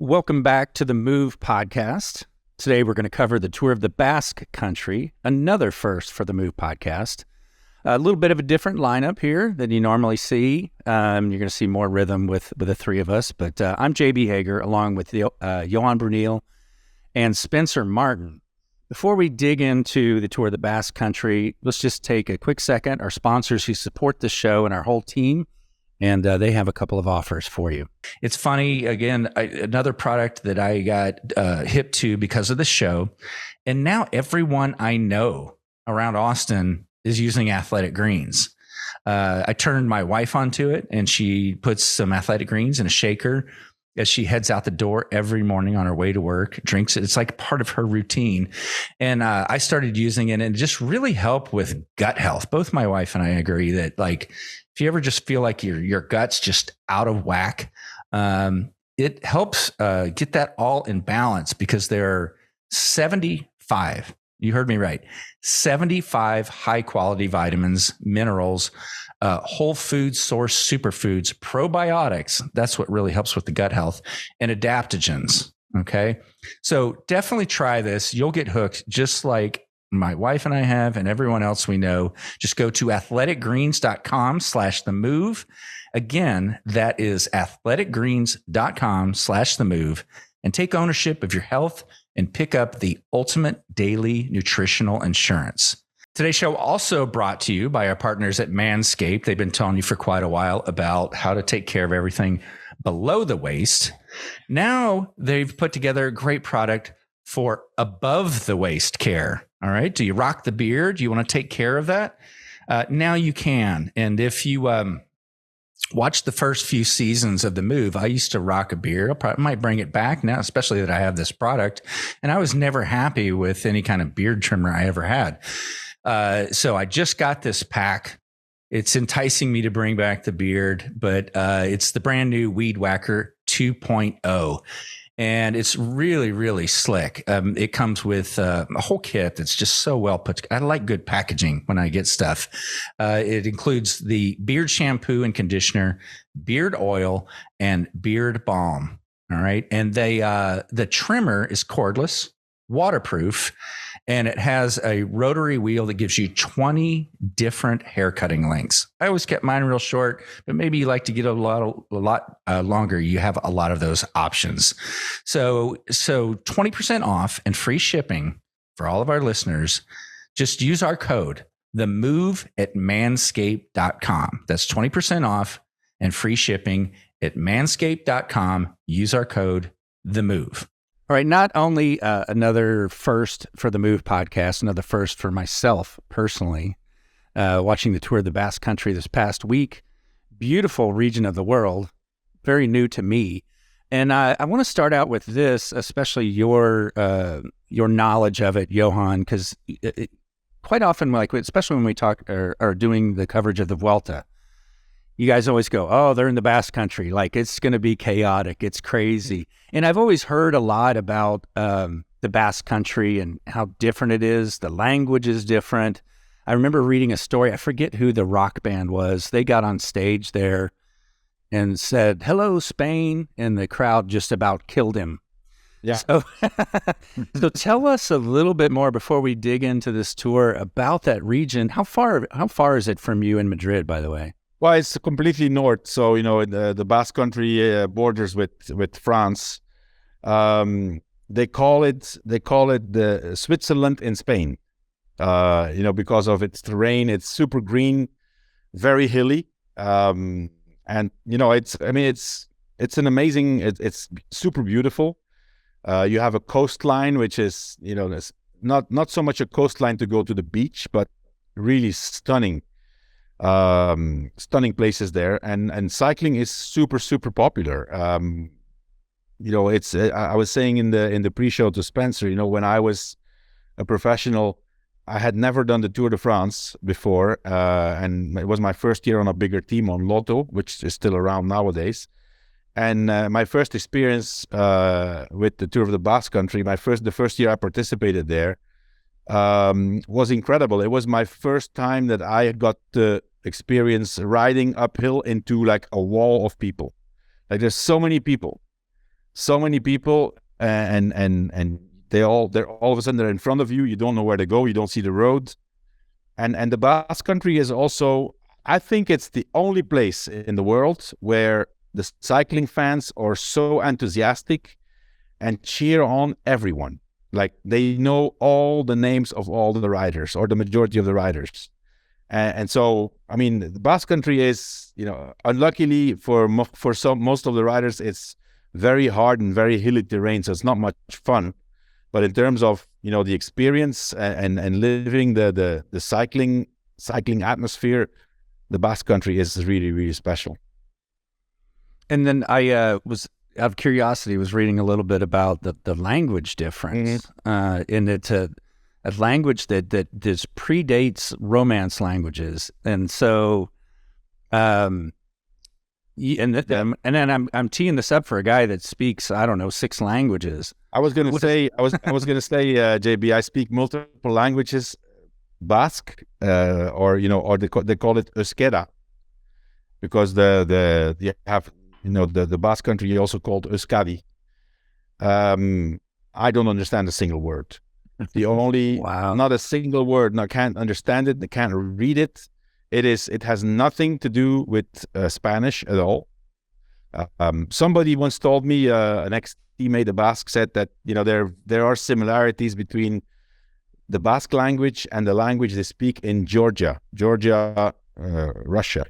Welcome back to the Move podcast. Today we're going to cover the Tour of the Basque Country, another first for the Move podcast. A little bit of a different lineup here than you normally see. You're going to see more rhythm with the three of us, but I'm JB Hager along with Johan Bernal and Spencer Martin. Before we dig into the Tour of the Basque Country, let's just take a quick second. Our sponsors who support the show and our whole team, and they have a couple of offers for you. It's funny, again, another product that I got hip to because of the show, and now everyone I know around Austin is using Athletic Greens. I turned my wife onto it, and she puts some Athletic Greens in a shaker as she heads out the door every morning on her way to work, drinks it. It's like part of her routine. And I started using it, and it just really helped with gut health. Both my wife and I agree that, like, if you ever just feel like your gut's just out of whack, it helps get that all in balance, because there are 75, you heard me right, 75 high quality vitamins, minerals, whole food source superfoods, probiotics. That's what really helps with the gut health, and adaptogens. Okay. So definitely try this. You'll get hooked, just like my wife and I have, and everyone else we know. Just go to athleticgreens.com/themove. Again, that is athleticgreens.com/themove, and take ownership of your health and pick up the ultimate daily nutritional insurance. Today's show also brought to you by our partners at Manscaped. They've been telling you for quite a while about how to take care of everything below the waist. Now they've put together a great product for above the waist care. All right. Do you rock the beard? Do you want to take care of that? Now you can. And if you watch the first few seasons of The Move, I used to rock a beard. I might bring it back now, especially that I have this product. And I was never happy with any kind of beard trimmer I ever had. So I just got this pack. It's enticing me to bring back the beard, but it's the brand new Weed Whacker 2.0. And it's really, really slick. It comes with a whole kit that's just so well put together. I like good packaging when I get stuff. It includes the beard shampoo and conditioner, beard oil, and beard balm. All right. And the trimmer is cordless, waterproof, and it has a rotary wheel that gives you 20 different hair cutting lengths. I always kept mine real short, but maybe you like to get a lot longer. You have a lot of those options. So 20% off and free shipping for all of our listeners. Just use our code, THEMOVE at manscaped.com. That's 20% off and free shipping at manscaped.com. Use our code, THEMOVE. All right, not only another first for the Move podcast, another first for myself personally, watching the Tour of the Basque Country this past week. Beautiful region of the world, very new to me. And I want to start out with this, especially your knowledge of it, Johan, because quite often, like especially when we talk or are doing the coverage of the Vuelta, you guys always go, oh, they're in the Basque Country. Like, it's going to be chaotic. It's crazy. And I've always heard a lot about the Basque Country and how different it is. The language is different. I remember reading a story. I forget who the rock band was. They got on stage there and said, hello, Spain. And the crowd just about killed him. Yeah. So tell us a little bit more before we dig into this tour about that region. How far is it from you in Madrid, by the way? Well, it's completely north. So, the Basque Country borders with France. They call it the Switzerland in Spain. Because of its terrain. It's super green, very hilly. And it's an amazing. It's super beautiful. You have a coastline, which is not so much a coastline to go to the beach, but really stunning places there, and cycling is super popular. I was saying in the pre-show to Spencer, when I was a professional, I had never done the Tour de France before, and it was my first year on a bigger team on Lotto, which is still around nowadays. And my first experience with the Tour of the Basque Country, the first year I participated there, was incredible. It was my first time that I got the experience riding uphill into like a wall of people. Like, there's so many people. so many people, and they're all of a sudden they're in front of you. You don't know where to go. You don't see the road. And the Basque Country is also, I think it's the only place in the world where the cycling fans are so enthusiastic and cheer on everyone. Like they know all the names of all the riders, or the majority of the riders. And so, I mean, the Basque Country is, unluckily for most of the riders, it's very hard and very hilly terrain, so it's not much fun. But in terms of, the experience and living the cycling atmosphere, the Basque Country is really, really special. And then I was, out of curiosity, was reading a little bit about the language difference. And it's a language that predates Romance languages. And so, and then I'm teeing this up for a guy that speaks, I don't know, 6 languages. I was going to say, JB, I speak multiple languages, Basque, or they call it Euskera, because you have, the Basque Country also called Euskadi. I don't understand a single word. The only, not a single word. I can't understand it. I can't read it. It has nothing to do with Spanish at all. Somebody once told me, an ex-teammate, a Basque, said that there are similarities between the Basque language and the language they speak in Georgia, Russia.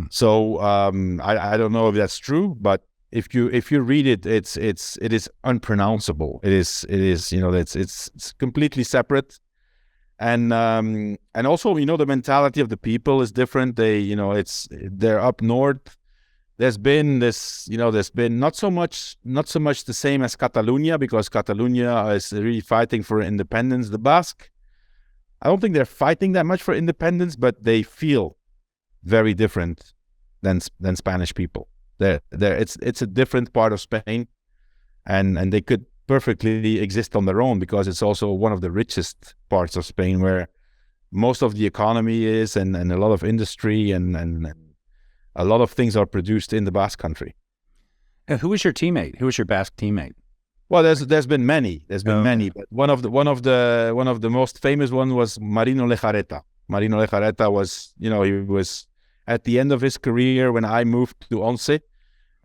So I don't know if that's true, but if you read it, it is unpronounceable. It is it's completely separate. And also, the mentality of the people is different. They're up north. There's been not so much the same as Catalonia, because Catalonia is really fighting for independence. The Basque, I don't think they're fighting that much for independence, but they feel very different than Spanish people. It's a different part of Spain, and they could perfectly exist on their own, because it's also one of the richest parts of Spain, where most of the economy is, and a lot of industry and a lot of things are produced in the Basque Country. And who was your teammate? Who was your Basque teammate? Well, there's been many. Many, but one of the most famous one was Marino Lejarreta. Marino Lejarreta was, he was at the end of his career when I moved to Once.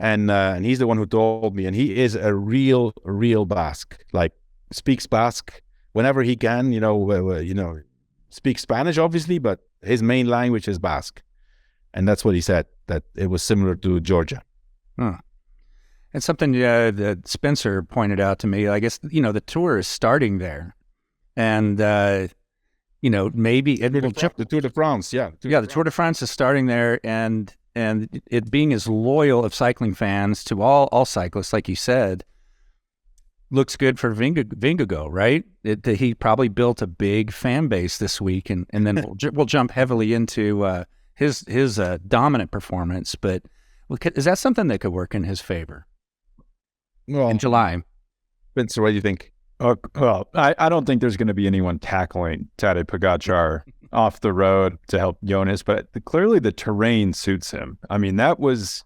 And he's the one who told me, and he is a real Basque, like speaks Basque whenever he can, speaks Spanish, obviously, but his main language is Basque. And that's what he said, that it was similar to Georgia. Huh. And something that Spencer pointed out to me, I guess, the tour is starting there. And, maybe it will jump. The Tour de France, yeah. The Tour de France is starting there, and it being as loyal of cycling fans to all cyclists, like you said, looks good for Vingegaard, right? He probably built a big fan base this week, and then we'll jump heavily into his dominant performance. But is that something that could work in his favor in July? Spencer, what do you think? Well, I don't think there's going to be anyone tackling Tadej Pogačar off the road to help Jonas, but clearly the terrain suits him. I mean, that was,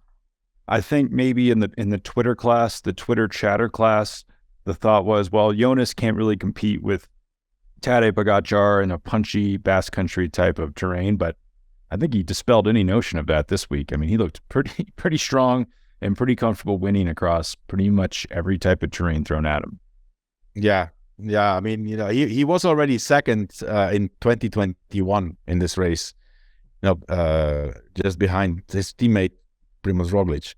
I think maybe in the Twitter class, the Twitter chatter class, the thought was, well, Jonas can't really compete with Tadej Pogačar in a punchy Basque Country type of terrain, but I think he dispelled any notion of that this week. I mean, he looked pretty strong and pretty comfortable winning across pretty much every type of terrain thrown at him. Yeah. I mean, he was already second in 2021 in this race, just behind his teammate Primož Roglič.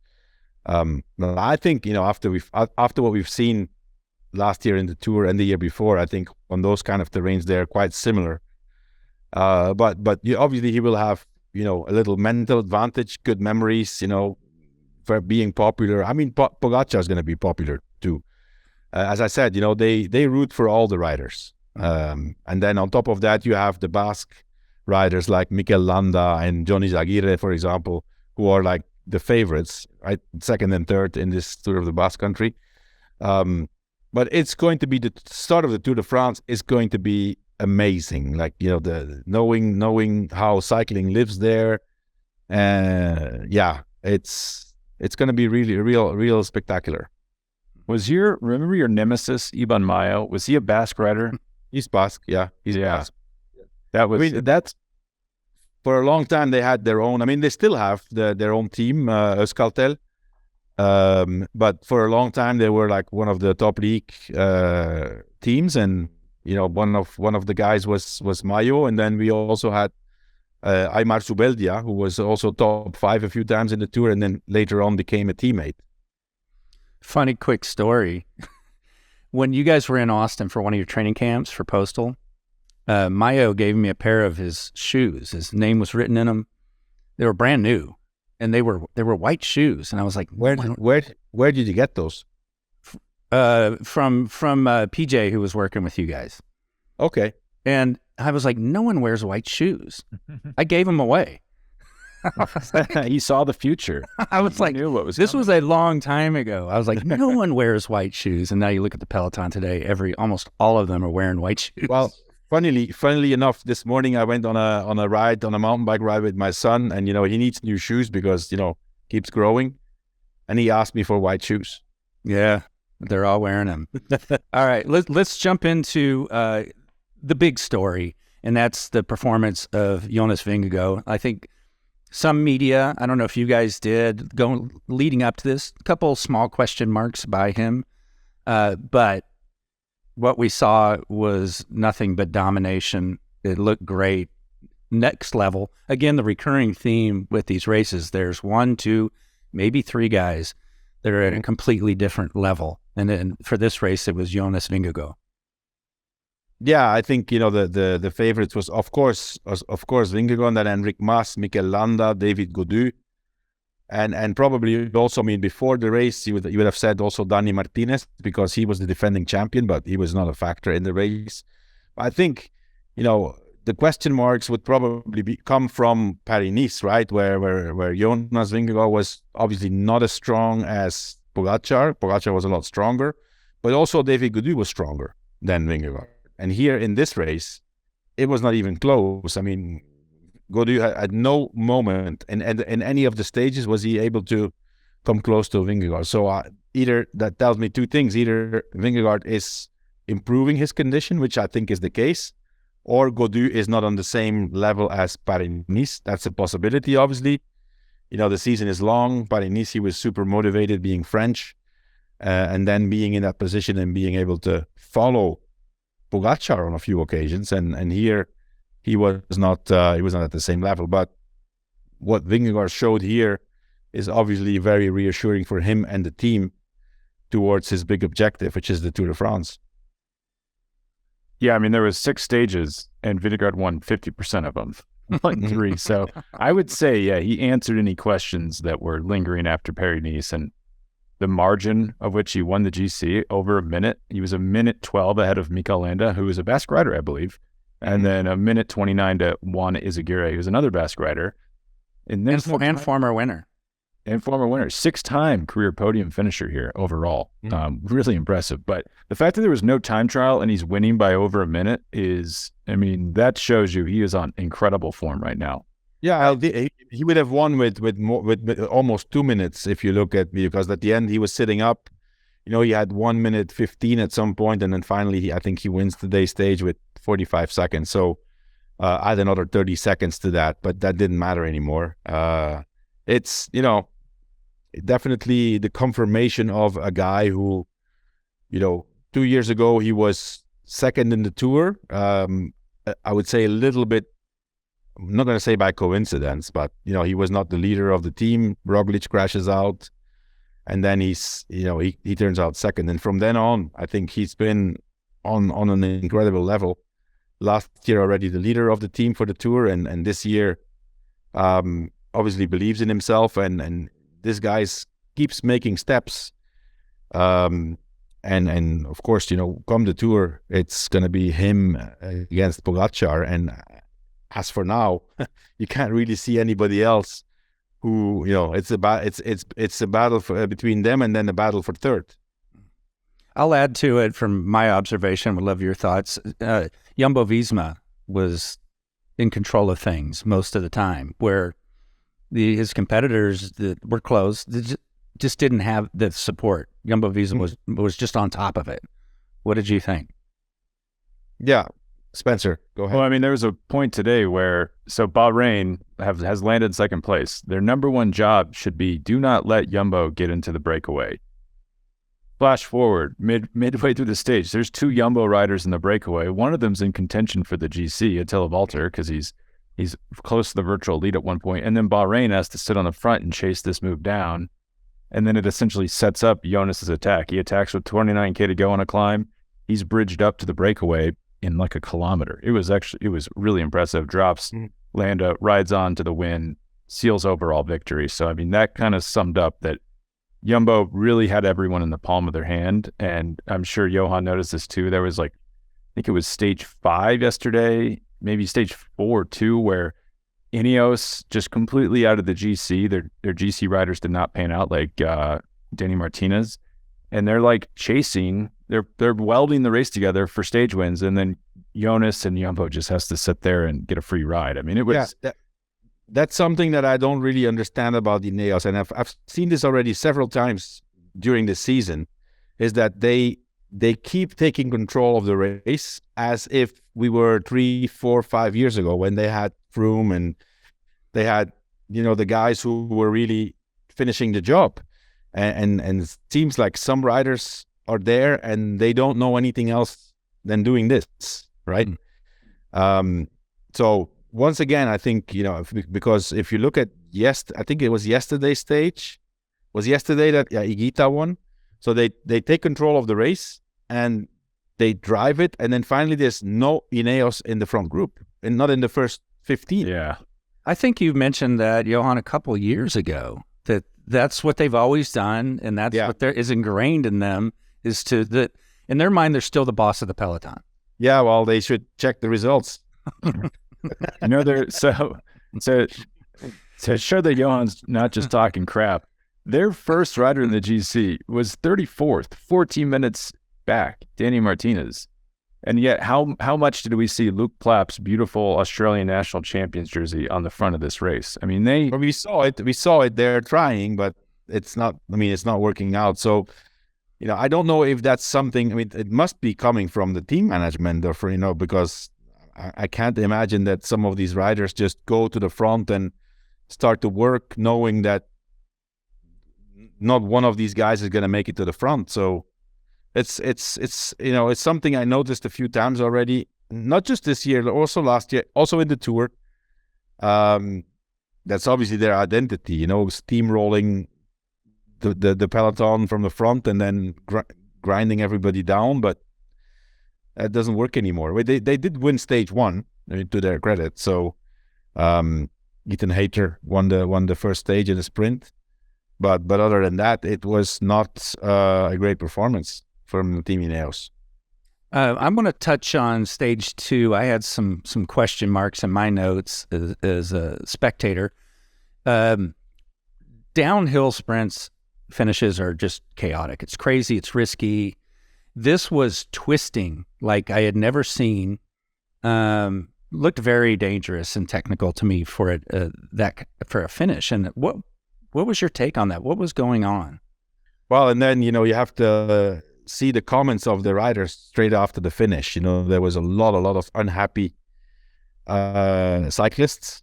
I think after what we've seen last year in the Tour and the year before, I think on those kind of terrains they're quite similar. But obviously he will have a little mental advantage, good memories, for being popular. I mean, Pogačar is going to be popular too. As I said, they root for all the riders. And then on top of that, you have the Basque riders like Mikel Landa and Johnny Aguirre, for example, who are like the favorites, right? Second and third in this Tour of the Basque Country. But it's going to be the start of the Tour de France is going to be amazing. Like, the knowing how cycling lives there. It's going to be really real spectacular. Remember your nemesis, Iban Mayo? Was he a Basque rider? He's Basque, yeah. He's Basque. That's for a long time they had their own. I mean, they still have their own team, Euskaltel. But for a long time they were like one of the top league teams, and one of the guys was Mayo, and then we also had Aymar Zubeldia, who was also top 5 a few times in the tour, and then later on became a teammate. Funny quick story. When you guys were in Austin for one of your training camps for Postal, Mayo gave me a pair of his shoes. His name was written in them. They were brand new, and they were white shoes. And I was like, where did you get those? From PJ, who was working with you guys. Okay. And I was like, no one wears white shoes. I gave them away. He saw the future. I was like, knew what was this coming. was a long time ago. I was like, no one wears white shoes. And now you look at the Peloton today, almost all of them are wearing white shoes. Well, funnily enough, this morning I went on a mountain bike ride with my son, and he needs new shoes because keeps growing, and he asked me for white shoes. Yeah, they're all wearing them. All right, let's jump into the big story, and that's the performance of Jonas Vingegaard. I think some media, I don't know if you guys did, leading up to this, a couple small question marks by him, but what we saw was nothing but domination. It looked great. Next level. Again, the recurring theme with these races, there's 1, 2, maybe 3 guys that are at a completely different level. And then for this race, it was Jonas Vingegaard. Yeah, I think the favorites was of course Vingegaard, then Enric Mas, Mikel Landa, David Gaudu, and probably also, I mean, before the race you would have said also Dani Martinez, because he was the defending champion, but he was not a factor in the race. I think the question marks would probably come from Paris-Nice, right, where Jonas Vingegaard was obviously not as strong as Pogačar. Pogačar was a lot stronger, but also David Gaudu was stronger than Vingegaard. And here in this race, it was not even close. I mean, Gaudu at no moment in any of the stages was he able to come close to Vingegaard. So either that tells me 2 things. Either Vingegaard is improving his condition, which I think is the case, or Gaudu is not on the same level as Paris-Nice. That's a possibility, obviously. The season is long. Paris-Nice, he was super motivated being French, and then being in that position and being able to follow Pogačar on a few occasions, and here he was not at the same level. But what Vingegaard showed here is obviously very reassuring for him and the team towards his big objective, which is the Tour de France. Yeah, I mean, there was 6 stages, and Vingegaard won 50% of them, like 3. So I would say, yeah, he answered any questions that were lingering after Paris-Nice, and the margin of which he won the GC over a minute. He was a minute 12 ahead of Mikel Landa, who was a Basque rider, I believe. And then a minute 29 to Juan Izagirre, who's another Basque rider. And former winner. And former winner. 6-time career podium finisher here overall. Really impressive. But the fact that there was no time trial and he's winning by over a minute is, I mean, that shows you he is on incredible form right now. Yeah, he would have won with almost 2 minutes if you look at me, because at the end he was sitting up. He had 1 minute 15 at some point, and then finally I think he wins today's stage with 45 seconds. So add another 30 seconds to that, but that didn't matter anymore. It's definitely the confirmation of a guy who, 2 years ago he was second in the Tour. I would say a little bit. I'm not going to say by coincidence, but he was not the leader of the team. Roglic crashes out, and then he turns out second. And from then on, I think he's been on an incredible level. Last year already the leader of the team for the Tour, and this year obviously believes in himself, and this guy keeps making steps. And of course, come the Tour, it's going to be him against Pogačar, and as for now, you can't really see anybody else who, it's a battle between them, and then a battle for third. I'll add to it from my observation. Would love your thoughts. Jumbo-Visma was in control of things most of the time, where his competitors that were close, just didn't have the support. Jumbo-Visma was just on top of it. What did you think? Yeah. Spencer, go ahead. Well, I mean, there was a point today where, so Bahrain has landed second place. Their number one job should be, do not let Jumbo get into the breakaway. Flash forward, midway through the stage, there's 2 Jumbo riders in the breakaway. One of them's in contention for the GC, Attila Valter, because he's close to the virtual lead at one point. And then Bahrain has to sit on the front and chase this move down. And then it essentially sets up Jonas's attack. He attacks with 29K to go on a climb. He's bridged up to the breakaway in like a kilometer. It was really impressive. Drops, Landa, rides on to the win, seals overall victory. So, I mean, that kind of summed up that Jumbo really had everyone in the palm of their hand. And I'm sure Johan noticed this too. There was I think it was stage 5 yesterday, maybe stage 4 too, where Ineos just completely out of the GC. Their GC riders did not pan out, like Danny Martinez. And they're chasing, they're welding the race together for stage wins, and then Jonas and Jumbo just has to sit there and get a free ride. I mean, it was that's something that I don't really understand about the Ineos, and I've seen this already several times during the season, is that they keep taking control of the race as if we were 3, 4, 5 years ago when they had Froome and they had the guys who were really finishing the job. And it seems like some riders are there and they don't know anything else than doing this, right? So once again, I think, because if you look at I think it was yesterday's stage. Was yesterday that Higuita won? So they take control of the race and they drive it, and then finally there's no Ineos in the front group and not in the first 15. Yeah. I think you mentioned that, Johan, a couple of years ago, that's what they've always done, and that's what is ingrained in them, is in their mind, they're still the boss of the peloton. Yeah, well, they should check the results. So show that Johan's not just talking crap. Their first rider in the GC was 34th, 14 minutes back, Danny Martinez. And yet, how much did we see Luke Plapp's beautiful Australian national champions jersey on the front of this race? I mean, we saw it. They're trying, but it's not working out. So, I don't know if that's something. I mean, it must be coming from the team management, or because I can't imagine that some of these riders just go to the front and start to work knowing that not one of these guys is going to make it to the front. So it's something I noticed a few times already, not just this year, also last year, also in the Tour. That's obviously their identity, steamrolling the peloton from the front and then grinding everybody down, but that doesn't work anymore. They did win stage 1, to their credit. So Ethan Hayter won the first stage in the sprint, but other than that, it was not a great performance from the team Ineos. I'm going to touch on stage 2. I had some question marks in my notes as a spectator. Downhill sprints finishes are just chaotic. It's crazy. It's risky. This was twisting like I had never seen. Looked very dangerous and technical to me for a finish. And what was your take on that? What was going on? Well, and then you have to see the comments of the riders straight after the finish. There was a lot of unhappy cyclists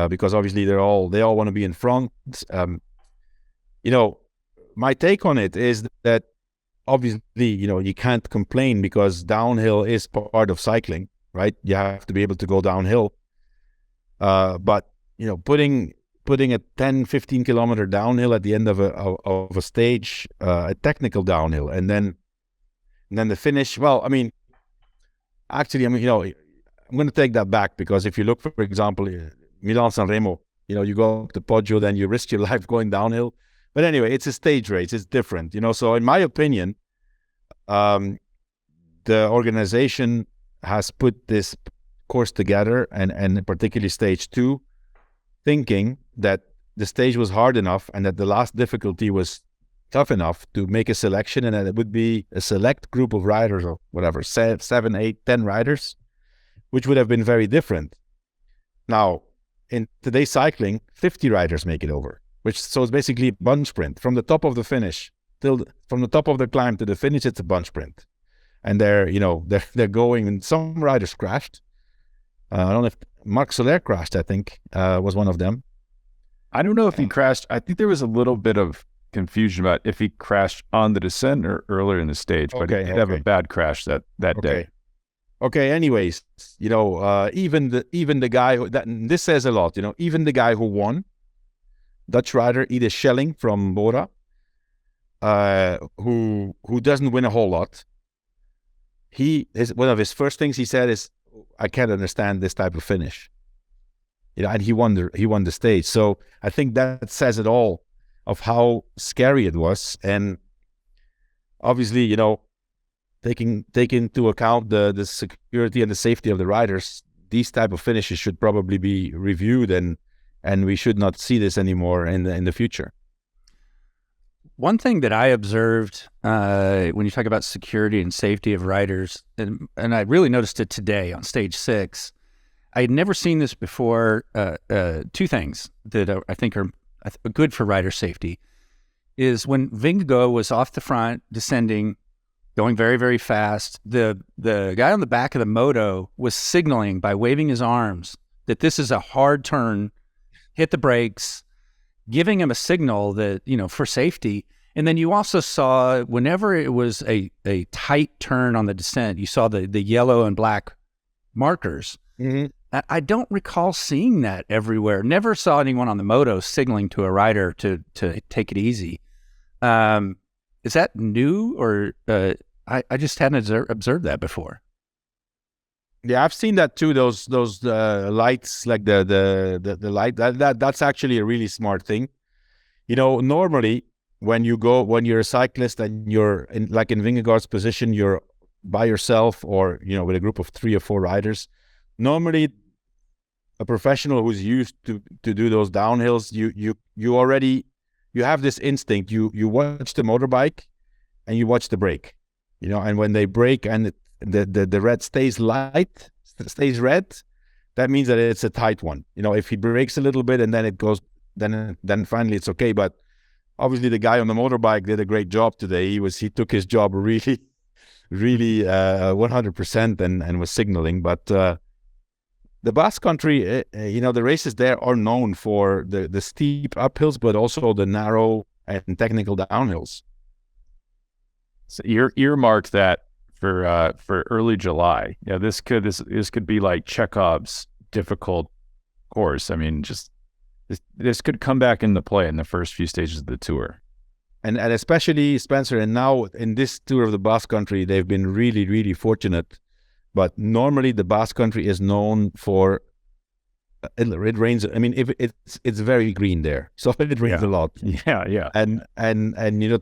because obviously they all want to be in front. My take on it is that obviously you can't complain because downhill is part of cycling, right? You have to be able to go downhill. But putting a 10-15 kilometer downhill at the end of a stage, a technical downhill, and then the finish. Well, I mean, actually, I'm going to take that back, because if you look, for example, Milan-San Remo, you go up the Poggio, then you risk your life going downhill. But anyway, it's a stage race. It's different, So in my opinion, the organization has put this course together, and particularly stage 2, thinking that the stage was hard enough and that the last difficulty was tough enough to make a selection, and that it would be a select group of riders, or whatever, 7, 8, 10 riders, which would have been very different. Now, in today's cycling, 50 riders make it over, so it's basically a bunch sprint from the top of the finish from the top of the climb to the finish. It's a bunch sprint, and they're going. And some riders crashed. I don't know if Marc Soler crashed. I think was one of them. I don't know if he crashed. I think there was a little bit of confusion about if he crashed on the descent or earlier in the stage, but he did have a bad crash that day. Okay. Anyways, even the guy this says a lot. Even the guy who won, Dutch rider Ide Schelling from Bora, who doesn't win a whole lot. One of his first things he said is, "I can't understand this type of finish." And he won the stage. So I think that says it all of how scary it was. And obviously, taking into account the security and the safety of the riders, these type of finishes should probably be reviewed, and we should not see this anymore in the future. One thing that I observed when you talk about security and safety of riders, and I really noticed it today on stage 6, I had never seen this before. Two things that I think are good for rider safety is when Vingegaard was off the front, descending, going very, very fast, the guy on the back of the moto was signaling by waving his arms that this is a hard turn, hit the brakes, giving him a signal that, for safety. And then you also saw whenever it was a tight turn on the descent, you saw the yellow and black markers. Mm-hmm. I don't recall seeing that everywhere. Never saw anyone on the moto signaling to a rider to take it easy. Is that new, or I just hadn't observed that before? Yeah, I've seen that too. Those lights, like the light. That's actually a really smart thing. Normally when you're a cyclist and you're in Vingegaard's position, you're by yourself or with a group of 3 or 4 riders. Normally, a professional who's used to do those downhills, you have this instinct. You watch the motorbike and you watch the brake, and when they brake and the red stays red, that means that it's a tight one. If he brakes a little bit and then it goes, then finally it's okay. But obviously the guy on the motorbike did a great job today. He took his job really, really 100% and was signaling. But the Basque Country, the races there are known for the steep uphills, but also the narrow and technical downhills. So you're earmarked that for early July. Yeah, this could be like Chekhov's difficult course. I mean, just this could come back into play in the first few stages of the tour. And especially Spencer, and now in this tour of the Basque Country, they've been really, really fortunate. But normally the Basque Country is known for it rains. I mean, if it's very green there, so it rains a lot. Yeah. And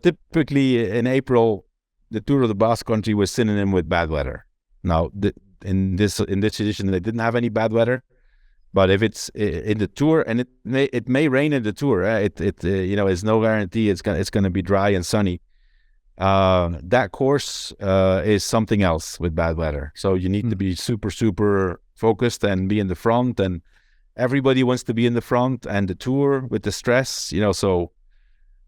typically in April, the Tour of the Basque Country was synonym with bad weather. Now, in this edition, they didn't have any bad weather. But if it's in the Tour, and it may rain in the Tour, it's no guarantee it's gonna be dry and sunny. That course is something else with bad weather. So you need to be super, super focused and be in the front, and everybody wants to be in the front, and the Tour with the stress, so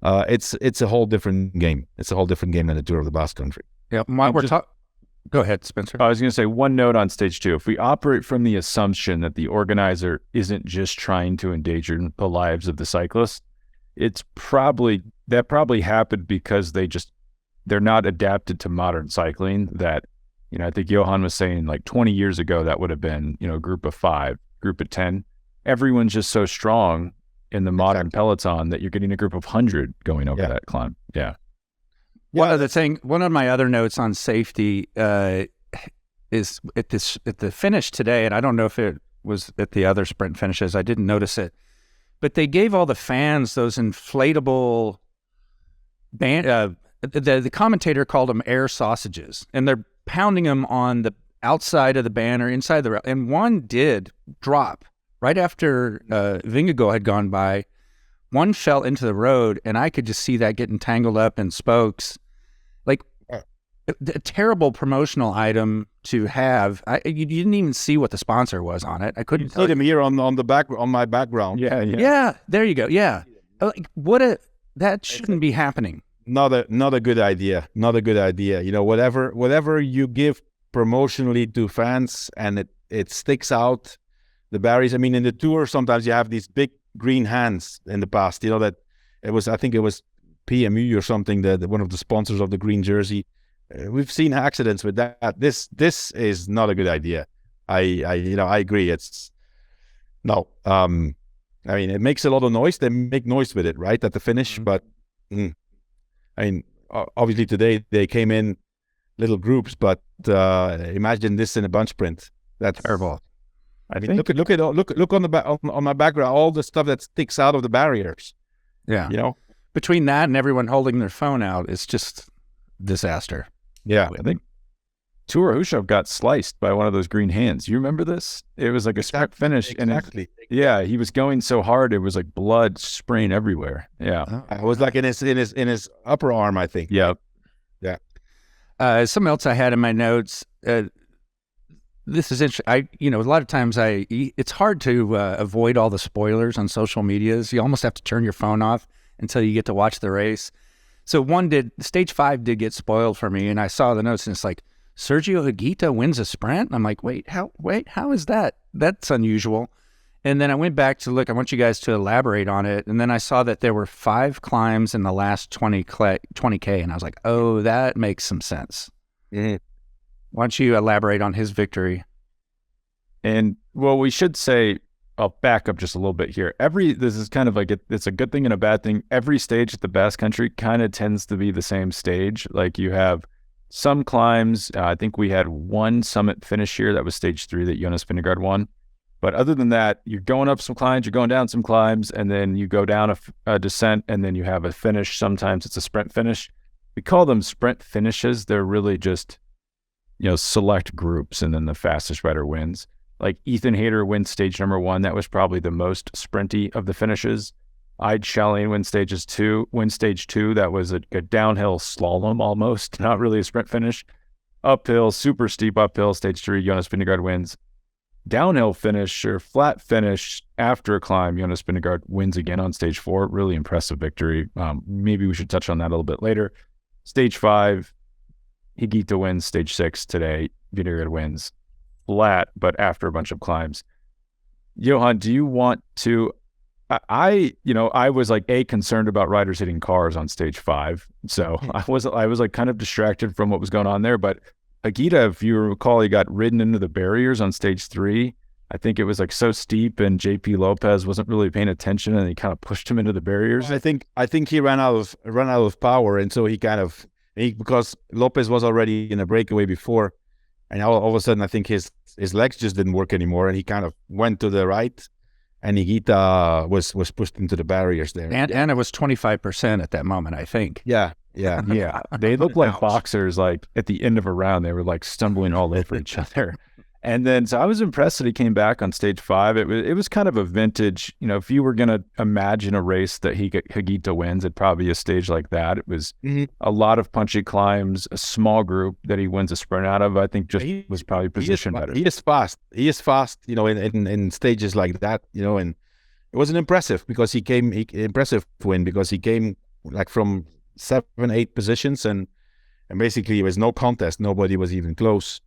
it's a whole different game. It's a whole different game than the Tour of the Basque Country. Yeah, go ahead, Spencer. I was going to say one note on stage 2. If we operate from the assumption that the organizer isn't just trying to endanger the lives of the cyclists, that probably happened because they're not adapted to modern cycling. That, I think Johan was saying like 20 years ago, that would have been, group of 5, group of 10. Everyone's just so strong in the modern peloton that you're getting a group of 100 going over that climb. Yeah. One of my other notes on safety is at the finish today, and I don't know if it was at the other sprint finishes. I didn't notice it, but they gave all the fans those inflatable band. The commentator called them air sausages, and they're pounding them on the outside of the banner, inside the rail. And one did drop right after Vingegaard had gone by. One fell into the road, and I could just see that getting tangled up in spokes. Like a terrible promotional item to have. You didn't even see what the sponsor was on it. I couldn't see them here on my background. Yeah. Yeah, there you go. Yeah. Like, that shouldn't be happening. Not a good idea. Not a good idea. You know, whatever you give promotionally to fans and it sticks out the barriers. I mean, in the Tour, sometimes you have these big green hands in the past, you know, that I think it was PMU or something, one of the sponsors of the green jersey. We've seen accidents with that. This is not a good idea. I agree. I mean, it makes a lot of noise. They make noise with it, right, at the finish. But I mean, obviously today they came in little groups, but imagine this in a bunch sprint. That's terrible. I mean, look on the back on my background, all the stuff that sticks out of the barriers. Yeah, you know, between that and everyone holding their phone out, it's just disaster. Yeah, I think Turushov got sliced by one of those green hands. You remember this? It was like a sprint finish, exactly. Yeah, he was going so hard it was like blood spraying everywhere. Yeah, it was like in his upper arm, I think. Yeah. Something else I had in my notes. This is interesting. A lot of times it's hard to avoid all the spoilers on social medias. You almost have to turn your phone off until you get to watch the race. So stage 5 did get spoiled for me, and I saw the notes, and it's like, Sergio Higuita wins a sprint? I'm like, wait, how is that? That's unusual. And then I went back to look. I want you guys to elaborate on it. And then I saw that there were 5 climbs in the last 20K, and I was like, oh, that makes some sense. Mm-hmm. Why don't you elaborate on his victory? And, well, we should say, I'll back up just a little bit here. This is kind of like, it's a good thing and a bad thing. Every stage at the Basque Country kind of tends to be the same stage. Like, you have some climbs. I think we had one summit finish here. That was stage 3 that Jonas Vingegaard won. But other than that, you're going up some climbs, you're going down some climbs, and then you go down a descent, and then you have a finish. Sometimes it's a sprint finish. We call them sprint finishes. They're really just, select groups, and then the fastest rider wins. Like Ethan Hayter wins stage number 1. That was probably the most sprinty of the finishes. Ide Shalane wins stage 2. That was a downhill slalom almost, not really a sprint finish. Uphill, super steep uphill, stage 3, Jonas Vingegaard wins. Downhill finish or flat finish after a climb, Jonas Vingegaard wins again on stage 4. Really impressive victory. Maybe we should touch on that a little bit later. Stage 5, Higuita wins. Stage 6 today, Vingegaard wins. Flat, but after a bunch of climbs. Johan, do you want to... I was like concerned about riders hitting cars on stage 5. So I was like kind of distracted from what was going on there, but Higuita, if you recall, he got ridden into the barriers on stage 3. I think it was like so steep, and JP Lopez wasn't really paying attention, and he kind of pushed him into the barriers. I think he ran out of power, and so because Lopez was already in a breakaway before, and all of a sudden I think his legs just didn't work anymore, and he kind of went to the right, and Higuita was pushed into the barriers there. And it was 25% at that moment, I think. Yeah. They looked like boxers. Like at the end of a round, they were like stumbling all over each other. And then, so I was impressed that he came back on stage 5. It was kind of a vintage, if you were going to imagine a race that Higuita wins, it'd probably be a stage like that. It was a lot of punchy climbs, a small group that he wins a sprint out of. I think was probably positioned better. He is fast. In stages like that, and it was an impressive win because he came like from 7-8 positions, and basically it was no contest. Nobody was even close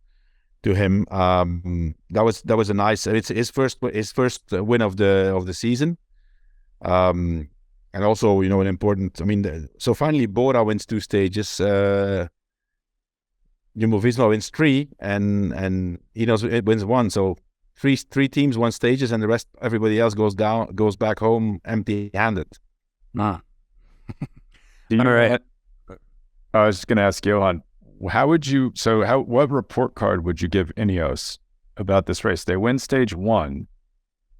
to him. That was a nice. It's his first win of the season, and also an important. I mean, so finally Bora wins 2 stages. Jumbo Visma wins 3, and it wins 1. So three teams won stages, and the rest, everybody else goes back home empty-handed. Nah. All right. I was just going to ask Johan, what report card would you give Ineos about this race? They win stage 1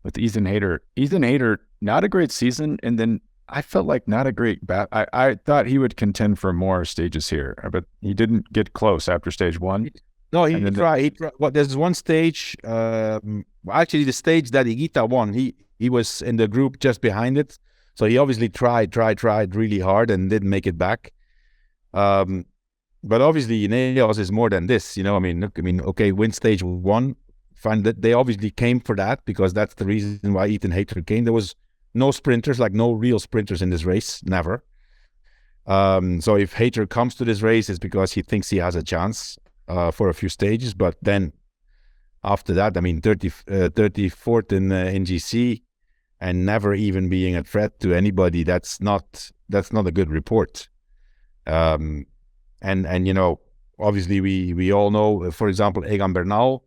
with Ethan Hayter. Ethan Hayter, not a great season, and then I felt like not a great I thought he would contend for more stages here, but he didn't get close after stage 1. No, he tried. Well, there's one stage. Actually, the stage that Higuita won, he was in the group just behind it, so he obviously tried really hard and didn't make it back. But obviously, Ineos is more than this. Okay, win stage 1. Fine, that they obviously came for that because that's the reason why Ethan Hayter came. There was no sprinters, like no real sprinters in this race, never. So if Hayter comes to this race, it's because he thinks he has a chance for a few stages. But then after that, I mean, 34th in GC and never even being a threat to anybody, that's not a good report. And you know, obviously we all know, for example, Egan Bernal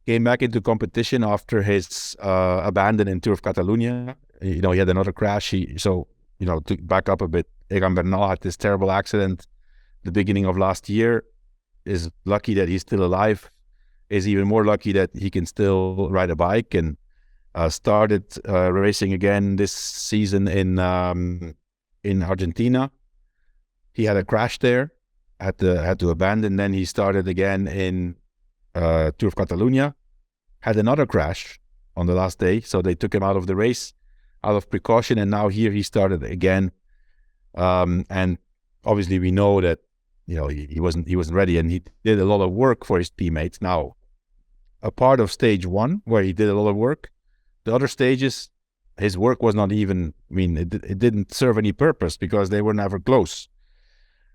came back into competition after his abandon in Tour of Catalonia. You know, he had another crash. So, you know, to back up a bit, Egan Bernal had this terrible accident the beginning of last year. Is lucky that he's still alive. Is even more lucky that he can still ride a bike, and started racing again this season in Argentina. He had a crash there, had to abandon. Then he started again in Tour of Catalonia, had another crash on the last day, so they took him out of the race out of precaution, and now here he started again. And obviously we know that, you know, he wasn't ready, and he did a lot of work for his teammates. Now, a part of stage one where he did a lot of work, the other stages, his work was not even, I mean, it didn't serve any purpose because they were never close.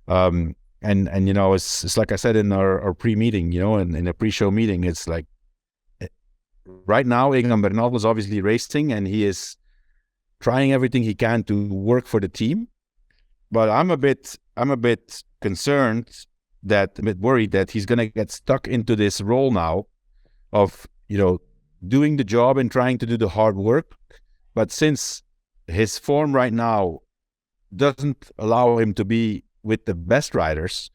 And you know, it's like I said in our pre-meeting, you know, in a pre-show meeting, it's like, right now, Egan Bernal is obviously racing, and he is trying everything he can to work for the team. But I'm a bit concerned, a bit worried that he's going to get stuck into this role now of, you know, doing the job and trying to do the hard work. But since his form right now doesn't allow him to be with the best riders,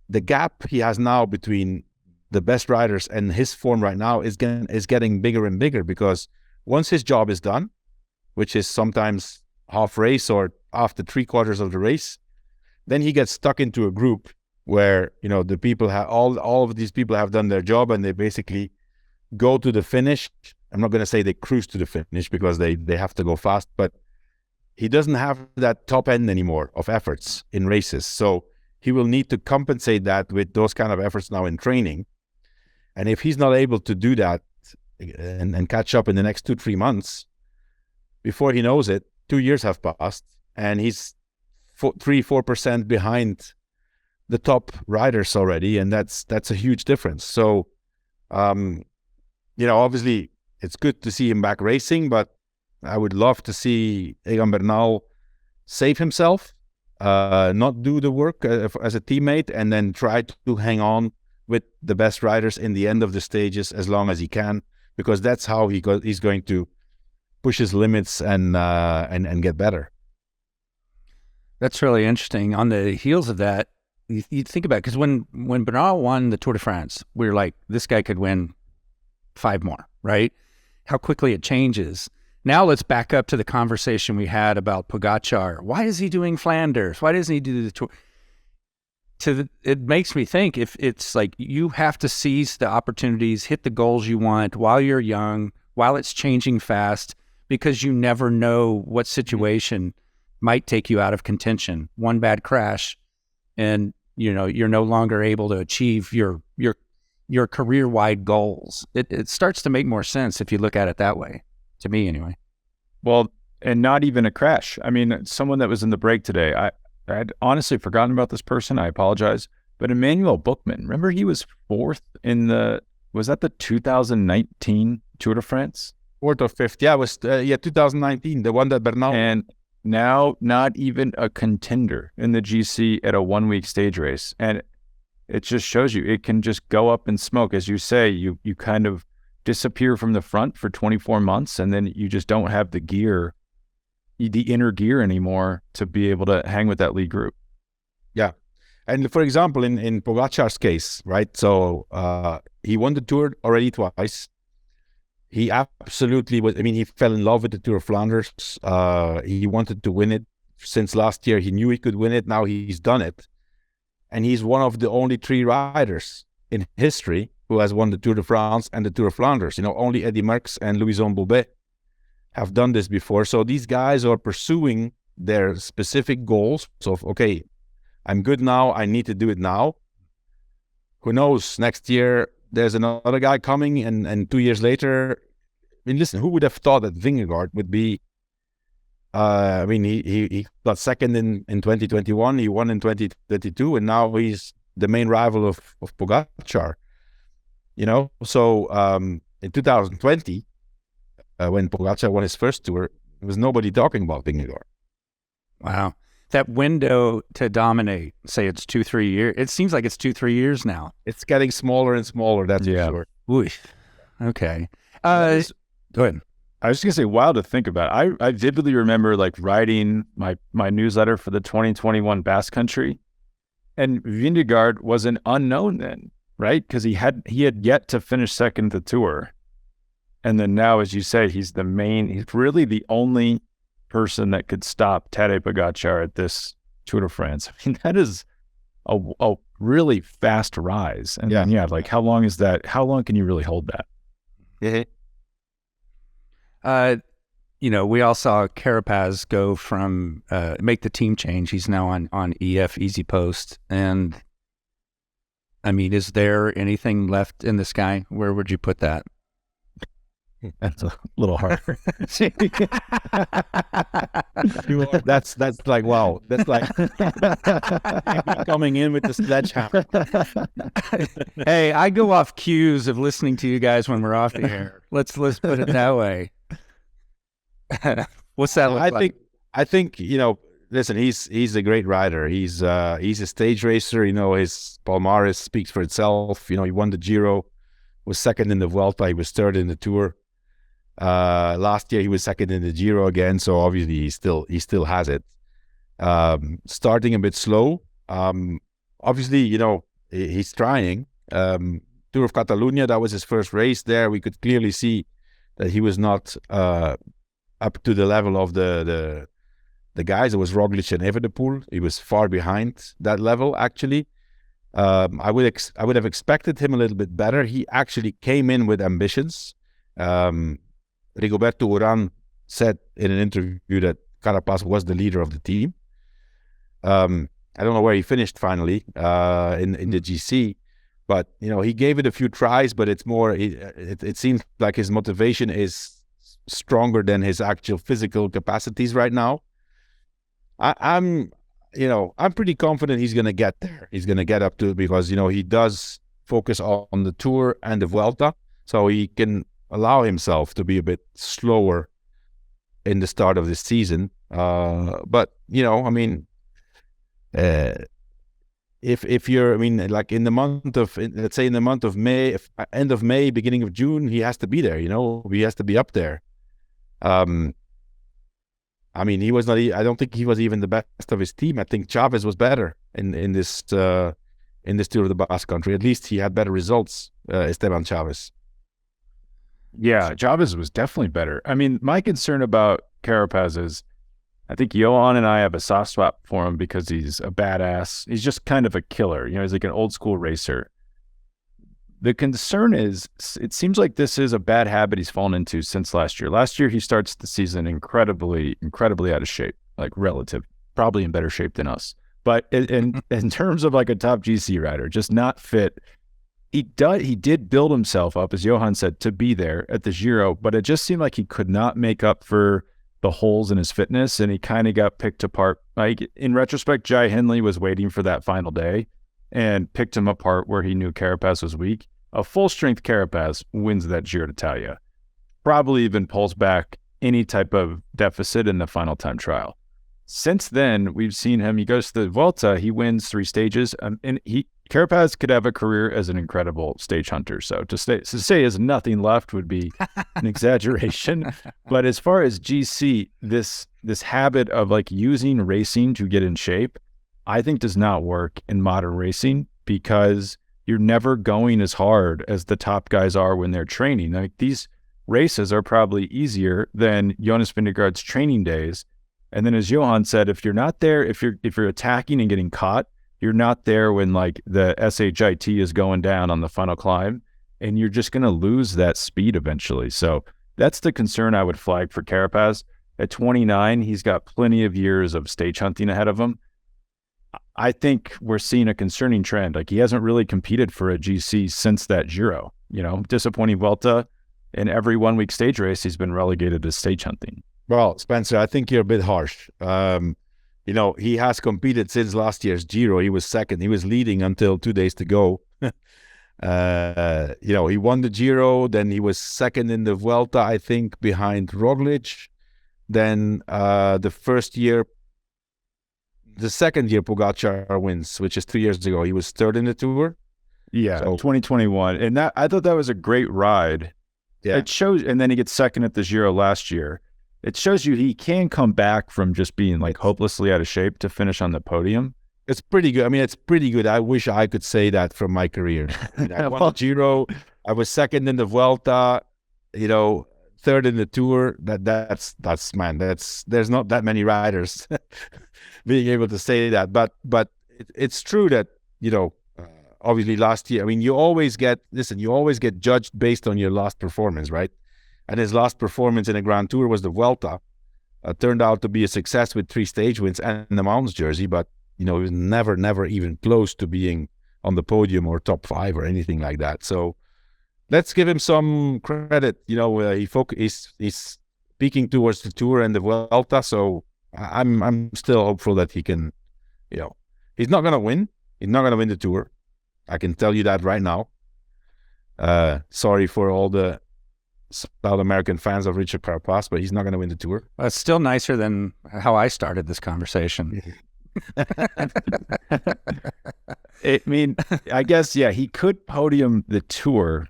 the gap he has now between the best riders and his form right now is getting bigger and bigger, because once his job is done, which is sometimes half race or after 3/4 of the race, then he gets stuck into a group where, you know, the people have all of these people have done their job, and they basically go to the finish. I'm not going to say they cruise to the finish because they have to go fast, but he doesn't have that top end anymore of efforts in races. So he will need to compensate that with those kind of efforts now in training. And if he's not able to do that and catch up in the next 2-3 months, before he knows it, 2 years have passed, and he's 3-4% behind the top riders already, and that's a huge difference. So, you know, obviously it's good to see him back racing, but I would love to see Egan Bernal save himself, not do the work as a teammate, and then try to hang on with the best riders in the end of the stages as long as he can, because that's how he's going to push his limits and get better. That's really interesting. On the heels of that, you think about it, because when Bernal won the Tour de France, we were like, this guy could win 5 more, right? How quickly it changes. Now let's back up to the conversation we had about Pogačar. Why is he doing Flanders? Why doesn't he do the Tour? It makes me think, if it's like you have to seize the opportunities, hit the goals you want while you're young, while it's changing fast, because you never know what situation might take you out of contention. One bad crash, and you know you're no longer able to achieve your career-wide goals. It starts to make more sense if you look at it that way, to me anyway. Well, and not even a crash. I mean, someone that was in the break today, I'd honestly forgotten about this person. I apologize. But Emmanuel Buchmann, remember he was 4th in was that the 2019 Tour de France? 4th or 5th. Yeah, it was 2019, the one that Bernal. And now not even a contender in the GC at a 1-week stage race. And it just shows you, it can just go up in smoke. As you say, you kind of disappear from the front for 24 months, and then you just don't have the gear, the inner gear anymore to be able to hang with that lead group. Yeah. And for example, in Pogačar's case, right? So he won the Tour already twice. He absolutely was, I mean, he fell in love with the Tour of Flanders. He wanted to win it since last year. He knew he could win it. Now he's done it. And he's one of the only 3 riders in history who has won the Tour de France and the Tour of Flanders. You know, only Eddy Merckx and Louison Bobet have done this before. So these guys are pursuing their specific goals. So, okay, I'm good now. I need to do it now. Who knows? Next year, there's another guy coming, and 2 years later, I mean, listen, who would have thought that Vingegaard would be I mean, he got second in 2021. He won in 2022, and now he's the main rival of Pogačar. So in 2020, when Pogačar won his first tour, there was nobody talking about Vingegaard. Wow. That window to dominate, say it's 2-3 years. It seems like it's 2-3 years now. It's getting smaller and smaller, that's for sure. Ooh. Okay. Go ahead. I was just going to say, wild to think about. I vividly remember like writing my newsletter for the 2021 Basque Country, and Vingegaard was an unknown then, right? Because he had yet to finish second the Tour. And then now, as you say, he's really the only person that could stop Tadej Pogačar at this Tour de France. I mean, that is a really fast rise. And like how long is that? How long can you really hold that? Yeah. We all saw Carapaz go from make the team change. He's now on EF EasyPost. And I mean, is there anything left in the sky? Where would you put that? That's a little harder. That's like, wow. That's like coming in with the sledgehammer. Hey, I go off cues of listening to you guys when we're off the air. Let's put it that way. What's that look like? I think listen, he's a great rider. He's a stage racer. His Palmares speaks for itself. He won the Giro, was second in the Vuelta, he was third in the Tour. Last year he was second in the Giro again, so obviously he still has it. Starting a bit slow. Obviously, he's trying. Tour of Catalonia, that was his first race there. We could clearly see that he was not up to the level of the guys. It was Roglic and Evenepoel. He was far behind that level, actually. I would have expected him a little bit better. He actually came in with ambitions. Rigoberto Urán said in an interview that Carapaz was the leader of the team. I don't know where he finished finally in the GC, but he gave it a few tries. But it's more. It seems like his motivation is stronger than his actual physical capacities right now. I'm pretty confident he's going to get there. He's going to get up to it because, he does focus on the Tour and the Vuelta. So he can allow himself to be a bit slower in the start of the season. But, if you're, like in the month of, let's say in the month of May, end of May, beginning of June, he has to be there, he has to be up there. He was not. I don't think he was even the best of his team. I think Chavez was better in this Tour of the Basque Country. At least he had better results. Esteban Chavez. Yeah, Chavez was definitely better. My concern about Carapaz is, I think Johan and I have a soft spot for him because he's a badass. He's just kind of a killer. He's like an old school racer. The concern is, it seems like this is a bad habit he's fallen into since last year. Last year, he starts the season incredibly out of shape, like probably in better shape than us. But in terms of like a top GC rider, just not fit. He did build himself up, as Johan said, to be there at the Giro, but it just seemed like he could not make up for the holes in his fitness, and he kind of got picked apart. Like in retrospect, Jai Hindley was waiting for that final day and picked him apart where he knew Carapaz was weak. A full-strength Carapaz wins that Giro d'Italia. Probably even pulls back any type of deficit in the final time trial. Since then, we've seen him. He goes to the Vuelta. He wins 3 stages, and Carapaz could have a career as an incredible stage hunter. So to say he has nothing left would be an exaggeration. But as far as GC, this habit of like using racing to get in shape, I think does not work in modern racing because you're never going as hard as the top guys are when they're training. Like these races are probably easier than Jonas Vingegaard's training days. And then as Johan said, if you're not there, if you're attacking and getting caught, you're not there when like the SHIT is going down on the final climb, and you're just going to lose that speed eventually. So that's the concern I would flag for Carapaz. At 29, he's got plenty of years of stage hunting ahead of him. I think we're seeing a concerning trend. Like he hasn't really competed for a GC since that Giro, disappointing Vuelta, and every 1 week stage race, he's been relegated to stage hunting. Well, Spencer, I think you're a bit harsh. He has competed since last year's Giro. He was second. He was leading until 2 days to go. He won the Giro. Then he was second in the Vuelta, I think, behind Roglic. Then the second year Pogačar wins, which is 3 years ago. He was third in the Tour. Yeah, so, 2021. And that, I thought that was a great ride. Yeah. It shows, and then he gets second at the Giro last year. It shows you he can come back from just being like hopelessly out of shape to finish on the podium. It's pretty good. I mean, it's pretty good. I wish I could say that from my career. I won the Giro. I was second in the Vuelta, third in the Tour. That's there's not that many riders being able to say that. But it's true that, obviously last year, I mean, you always get judged based on your last performance, right? And his last performance in a Grand Tour was the Vuelta. Turned out to be a success with 3 stage wins and the Mountains jersey, but, he was never even close to being on the podium or top 5 or anything like that. So let's give him some credit. He's peaking towards the Tour and the Vuelta, so I'm still hopeful that he can, he's not going to win. He's not going to win the Tour. I can tell you that right now. Sorry for all the South American fans of Richard Carapaz, but he's not going to win the Tour. Well, it's still nicer than how I started this conversation. I mean, I guess, yeah, he could podium the Tour.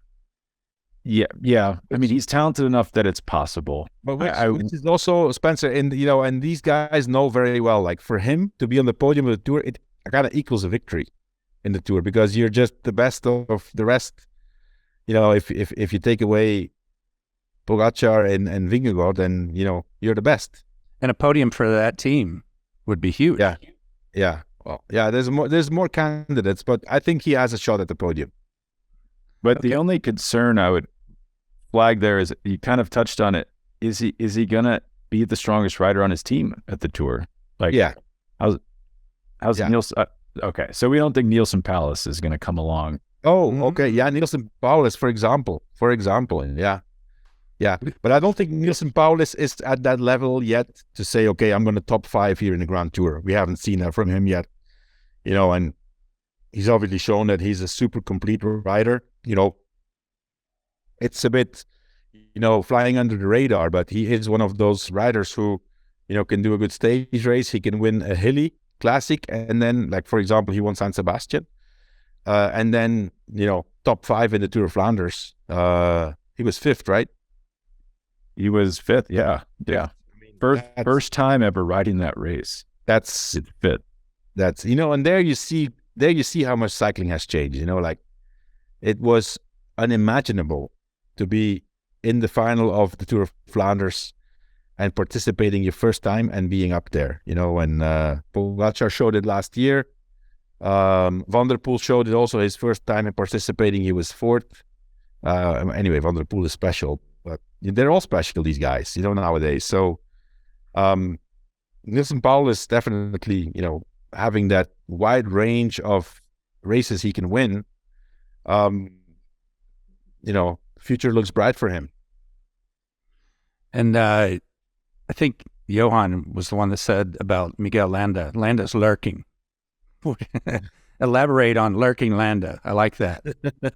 Yeah. I mean, he's talented enough that it's possible. But which is also, Spencer, and these guys know very well, like for him to be on the podium of the Tour, it kind of equals a victory in the Tour because you're just the best of the rest. If you take away Pogačar and Vingegaard, then, you're the best. And a podium for that team would be huge. Yeah. Well, yeah, there's more candidates, but I think he has a shot at the podium. But the only concern I would flag there is, you kind of touched on it. Is he gonna be the strongest rider on his team at the Tour? Like, yeah. How's Neilson? Okay, so we don't think Neilson Powless is gonna come along. Oh, okay, yeah, Neilson Powless, for example, yeah. But I don't think Neilson Powless is at that level yet to say, okay, I'm going to top 5 here in the Grand Tour. We haven't seen that from him yet, and he's obviously shown that he's a super complete rider. It's a bit, flying under the radar, but he is one of those riders who, can do a good stage race. He can win a hilly classic, and then, like, for example, he won San Sebastian, and then, top 5 in the Tour of Flanders. He was 5th, right? He was 5th, yeah. I mean, first time ever riding that race. It's 5th. That's, and there you see how much cycling has changed. Like, it was unimaginable to be in the final of the Tour of Flanders and participating your first time and being up there. When Pogačar showed it last year, Van der Poel showed it also his first time in participating. He was 4th. Anyway, Van der Poel is special. But they're all special, these guys, nowadays. So Neilson Powless is definitely, having that wide range of races he can win. Future looks bright for him. And I think Johan was the one that said about Miguel Landa. Landa's lurking. Elaborate on lurking Landa. I like that.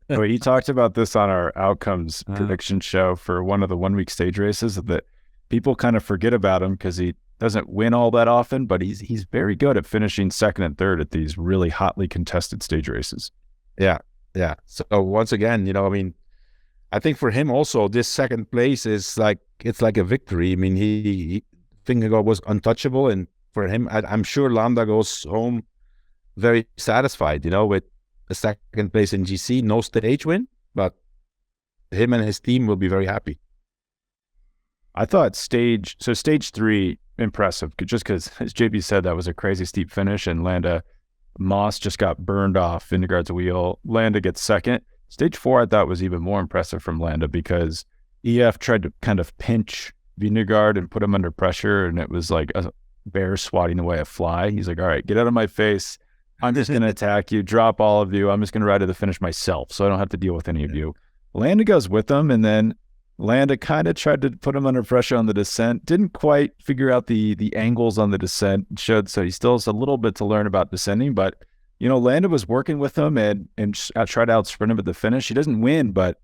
Well, he talked about this on our outcomes prediction show for one of the 1 week stage races, that people kind of forget about him because he doesn't win all that often, but he's very good at finishing second and third at these really hotly contested stage races. Yeah. So once again, I think for him also, this second place is it's like a victory. I mean, he Vingegaard was untouchable, and for him, I'm sure Landa goes home very satisfied, with a second place in GC, no stage win, but him and his team will be very happy. I thought stage 3, impressive, just because, as JB said, that was a crazy steep finish, and Moss just got burned off Vingegaard's wheel. Landa gets second. Stage 4, I thought, was even more impressive from Landa because EF tried to kind of pinch Vingegaard and put him under pressure, and it was like a bear swatting away a fly. He's like, all right, get out of my face. I'm just going to attack you, drop all of you. I'm just going to ride to the finish myself, so I don't have to deal with any of you. Landa goes with them, and then Landa kind of tried to put him under pressure on the descent. Didn't quite figure out the angles on the descent. So he still has a little bit to learn about descending. But Landa was working with him and tried to outsprint him at the finish. He doesn't win, but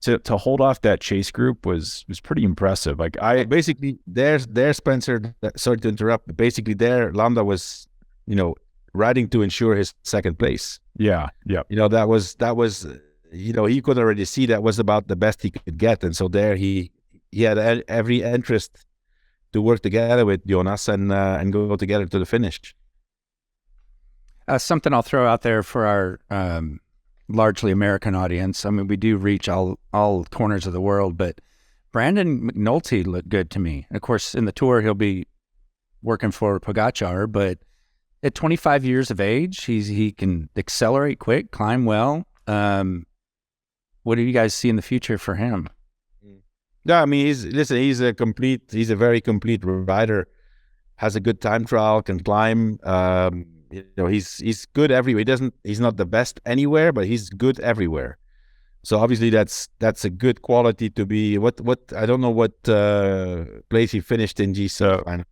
to hold off that chase group was pretty impressive. Like basically there Spencer. Sorry to interrupt. But basically there Landa was riding to ensure his second place. Yeah. That was. He could already see that was about the best he could get. And so there he had every interest to work together with Jonas and go together to the finish. Something I'll throw out there for our largely American audience. I mean, we do reach all corners of the world, but Brandon McNulty looked good to me. Of course, in the Tour, he'll be working for Pogačar, but at 25 years of age, he can accelerate quick, climb well. What do you guys see in the future for him? Yeah, I mean, he's a very complete rider. Has a good time trial, can climb. He's good everywhere. He's not the best anywhere, but he's good everywhere. So obviously that's a good quality to be. What I don't know what place he finished in G7.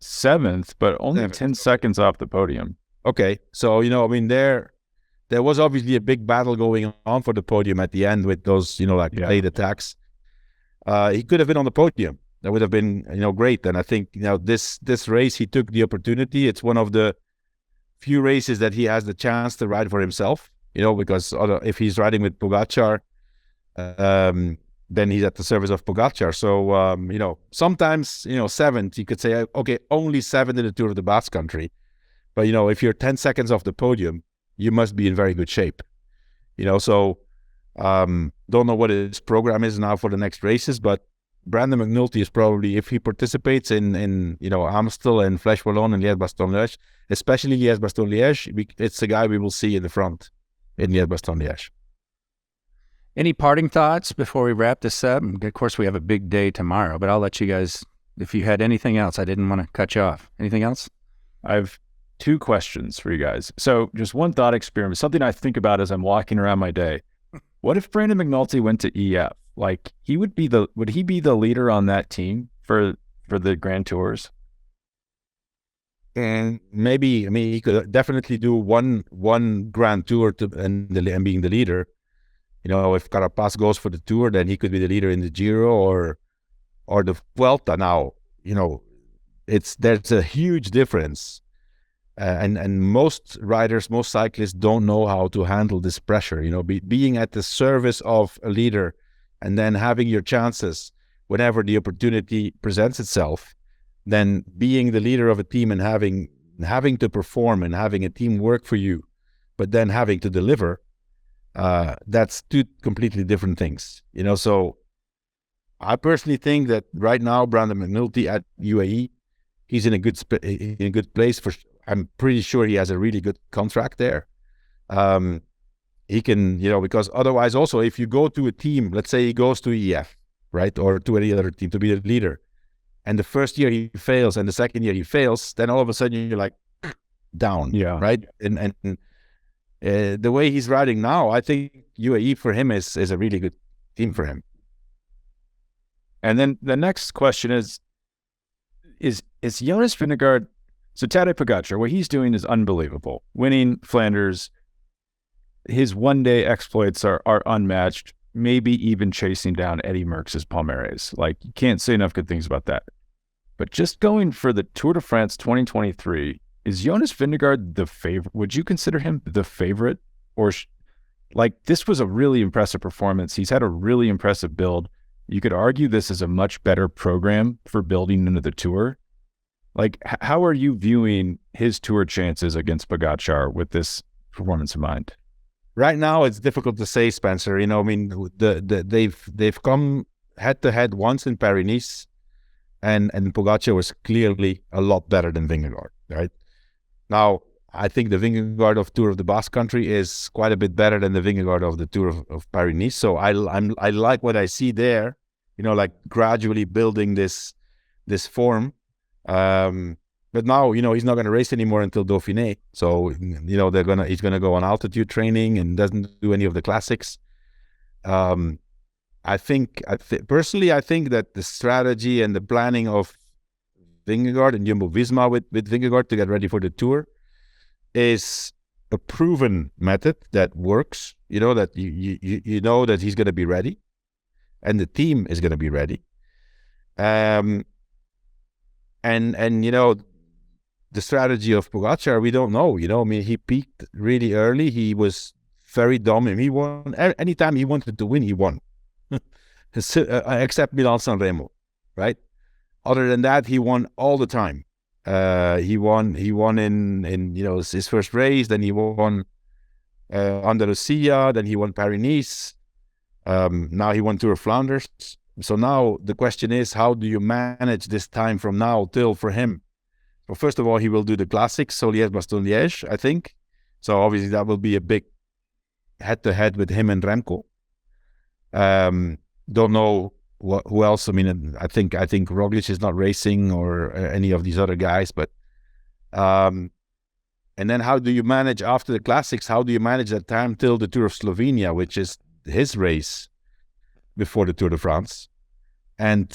7th, but only 10 seconds off the podium. Okay, so I mean there was obviously a big battle going on for the podium at the end with those, late attacks. He could have been on the podium. That would have been, great. And I think, this race, he took the opportunity. It's one of the few races that he has the chance to ride for himself, because if he's riding with Pogačar, then he's at the service of Pogačar. So, sometimes, 7th, you could say, okay, only 7th in the Tour of the Basque Country. But, if you're 10 seconds off the podium, you must be in very good shape, so don't know what his program is now for the next races, but Brandon McNulty is probably, if he participates in Amstel and Flèche Wallonne and Liège-Bastogne-Liège, especially Liège-Bastogne-Liège, it's the guy we will see in the front in Liège-Bastogne-Liège. Any parting thoughts before we wrap this up? Of course, we have a big day tomorrow, but I'll let you guys, if you had anything else, I didn't want to cut you off. Anything else? I've 2 questions for you guys. So just one thought experiment, something I think about as I'm walking around my day. What if Brandon McNulty went to EF? Like would he be the leader on that team for the Grand Tours? And maybe, I mean, he could definitely do one Grand Tour and being the leader. If Carapaz goes for the Tour, then he could be the leader in the Giro or the Vuelta. Now, there's a huge difference. And most riders, most cyclists don't know how to handle this pressure, being at the service of a leader and then having your chances whenever the opportunity presents itself, then being the leader of a team and having to perform and having a team work for you, but then having to deliver, that's 2 completely different things, So I personally think that right now, Brandon McNulty at UAE, he's in a good place for. I'm pretty sure he has a really good contract there. He can, because otherwise also, if you go to a team, let's say he goes to EF, right, or to any other team to be the leader, and the first year he fails and the second year he fails, then all of a sudden you're like down, right? And the way he's riding now, I think UAE for him is a really good team for him. And then the next question is Jonas Vingegaard. So Tadej Pogačar, what he's doing is unbelievable. Winning Flanders, his one-day exploits are unmatched, maybe even chasing down Eddie Merckx's Palmares. Like, you can't say enough good things about that. But just going for the Tour de France 2023, is Jonas Vingegaard the favorite? Would you consider him the favorite? Or, this was a really impressive performance. He's had a really impressive build. You could argue this is a much better program for building into the Tour. How are you viewing his Tour chances against Pogačar with this performance in mind? Right now, it's difficult to say, Spencer. I mean, they've come head to head once in Paris-Nice, and Pogačar was clearly a lot better than Vingegaard. Right now, I think the Vingegaard of Tour of the Basque Country is quite a bit better than the Vingegaard of the Tour of Paris-Nice. So I like what I see there. Gradually building this form. But now, he's not going to race anymore until Dauphiné. So, he's going to go on altitude training and doesn't do any of the classics. Personally, I think that the strategy and the planning of Vingegaard and Jumbo-Visma with Vingegaard to get ready for the Tour is a proven method that works. You know that you know that he's going to be ready, and the team is going to be ready. And you know, the strategy of Pogačar, we don't know. You know, I mean, he peaked really early. He was very dominant. He won anytime he wanted to win. He won, except Milan-San Remo, right? Other than that, he won all the time. He won in you know, his first race. Then he won Andalusia. Then he won Paris-Nice. Now he won Tour of Flanders. So now the question is, how do you manage this time from now till for him? Well, first of all, he will do the classics, so Liège-Bastogne-Liège, I think. So obviously that will be a big head-to-head with him and Remco. Don't know who else. I mean, I think Roglic is not racing, or any of these other guys. But and then how do you manage after the classics? How do you manage that time till the Tour of Slovenia, which is his race before the Tour de France? And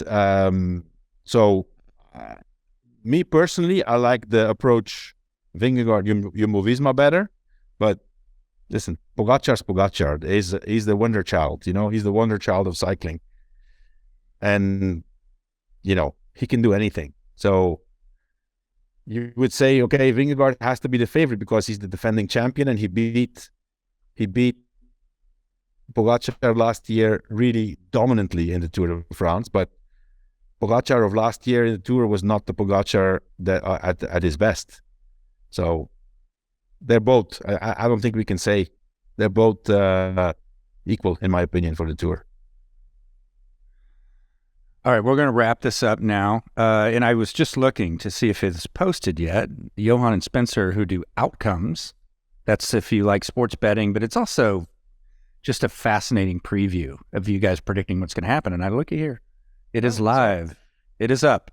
me personally, I like the approach Vingegaard, Jumbo-Visma better. But listen, Pogačar's Pogačar. He's the wonder child. You know, he's the wonder child of cycling. And, you know, he can do anything. So you would say, okay, Vingegaard has to be the favorite because he's the defending champion, and he beat Pogačar last year really dominantly in the Tour de France. But Pogačar of last year in the Tour was not the Pogačar that at his best. So they're both, I don't think we can say they're both equal, in my opinion, for the Tour. All right, we're going to wrap this up now. And I was just looking to see if it's posted yet. Johan and Spencer, who do outcomes. That's if you like sports betting, but it's also just a fascinating preview of you guys predicting what's going to happen. And I look at here. It is live. It is up.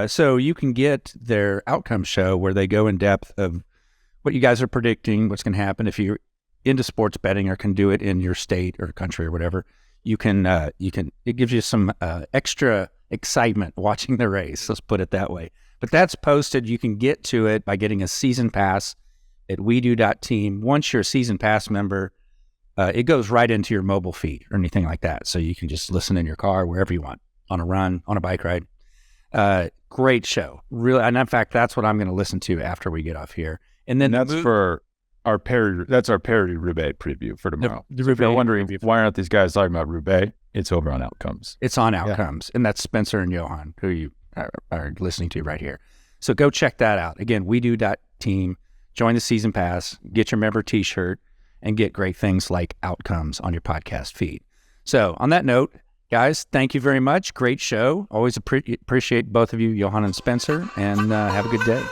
So you can get their outcome show where they go in depth of what you guys are predicting, what's going to happen. If you're into sports betting or can do it in your state or country or whatever, you can, it gives you some extra excitement watching the race. Let's put it that way. But that's posted. You can get to it by getting a season pass at wedo.team. Once you're a season pass member, it goes right into your mobile feed or anything like that. So you can just listen in your car, wherever you want, on a run, on a bike ride. Great show. Really. And in fact, that's what I'm going to listen to after we get off here. And then that's for our parody Roubaix preview for tomorrow. The so if you're Roubaix wondering preview. why aren't these guys talking about Roubaix, it's over on Outcomes. It's on Outcomes. And that's Spencer and Johan, who you are listening to right here. So go check that out. Again, wedo.team, join the season pass, get your member t-shirt, and get great things like Outcomes on your podcast feed. So on that note, guys, thank you very much. Great show. Always appreciate both of you, Johan and Spencer, and have a good day.